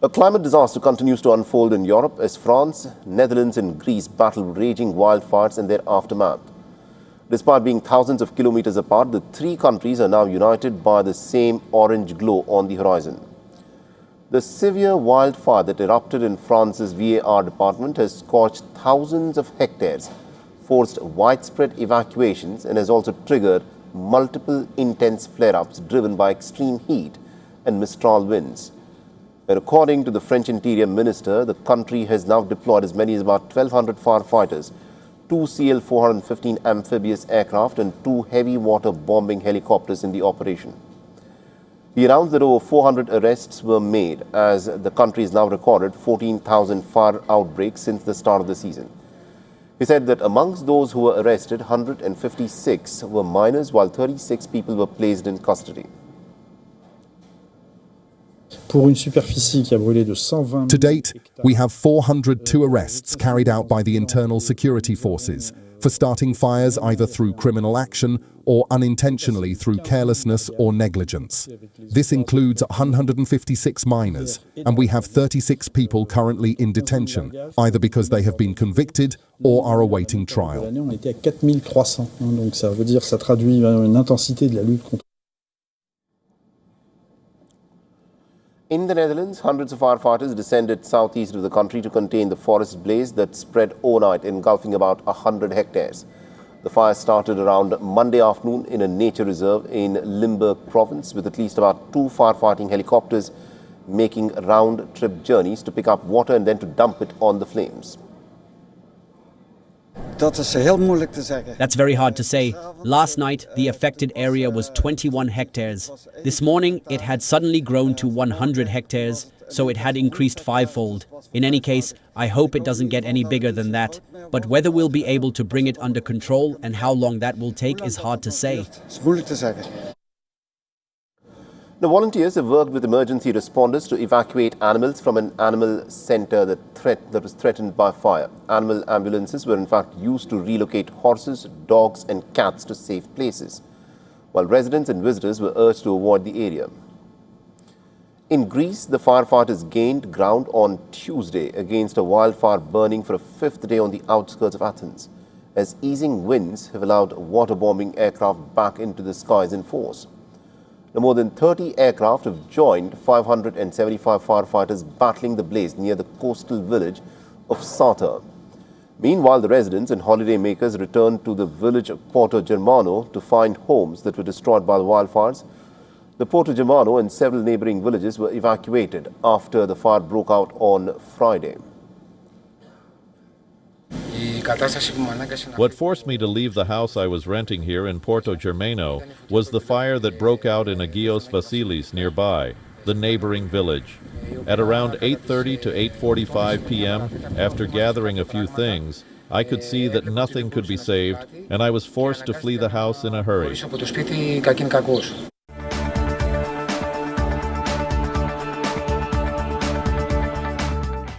A climate disaster continues to unfold in Europe as France, Netherlands and Greece battle raging wildfires and their aftermath. Despite being thousands of kilometers apart, the three countries are now united by the same orange glow on the horizon. The severe wildfire that erupted in France's VAR department has scorched thousands of hectares, forced widespread evacuations and has also triggered multiple intense flare-ups driven by extreme heat and Mistral winds. And according to the French Interior Minister, the country has now deployed as many as about 1,200 firefighters, 2 CL-415 amphibious aircraft and 2 heavy water bombing helicopters in the operation. He announced that over 400 arrests were made as the country has now recorded 14,000 fire outbreaks since the start of the season. He said that amongst those who were arrested, 156 were minors while 36 people were placed in custody. To date, we have 402 arrests carried out by the internal security forces for starting fires either through criminal action or unintentionally through carelessness or negligence. This includes 156 minors, and we have 36 people currently in detention, either because they have been convicted or are awaiting trial. In the Netherlands, hundreds of firefighters descended southeast of the country to contain the forest blaze that spread overnight, engulfing about 100 hectares. The fire started around Monday afternoon in a nature reserve in Limburg province, with at least about 2 firefighting helicopters making round-trip journeys to pick up water and then to dump it on the flames. That's very hard to say. Last night, the affected area was 21 hectares. This morning, it had suddenly grown to 100 hectares, so it had increased fivefold. In any case, I hope it doesn't get any bigger than that. But whether we'll be able to bring it under control and how long that will take is hard to say. The volunteers have worked with emergency responders to evacuate animals from an animal centre that was threatened by fire. Animal ambulances were in fact used to relocate horses, dogs and cats to safe places, while residents and visitors were urged to avoid the area. In Greece, the firefighters gained ground on Tuesday against a wildfire burning for a 5th day on the outskirts of Athens, as easing winds have allowed water-bombing aircraft back into the skies in force. Now, more than 30 aircraft have joined 575 firefighters battling the blaze near the coastal village of Sata. Meanwhile, the residents and holidaymakers returned to the village of Porto Germano to find homes that were destroyed by the wildfires. The Porto Germano and several neighbouring villages were evacuated after the fire broke out on Friday. What forced me to leave the house I was renting here in Porto Germano was the fire that broke out in Agios Vasilis nearby, the neighboring village. At around 8:30 to 8:45 p.m., after gathering a few things, I could see that nothing could be saved, and I was forced to flee the house in a hurry.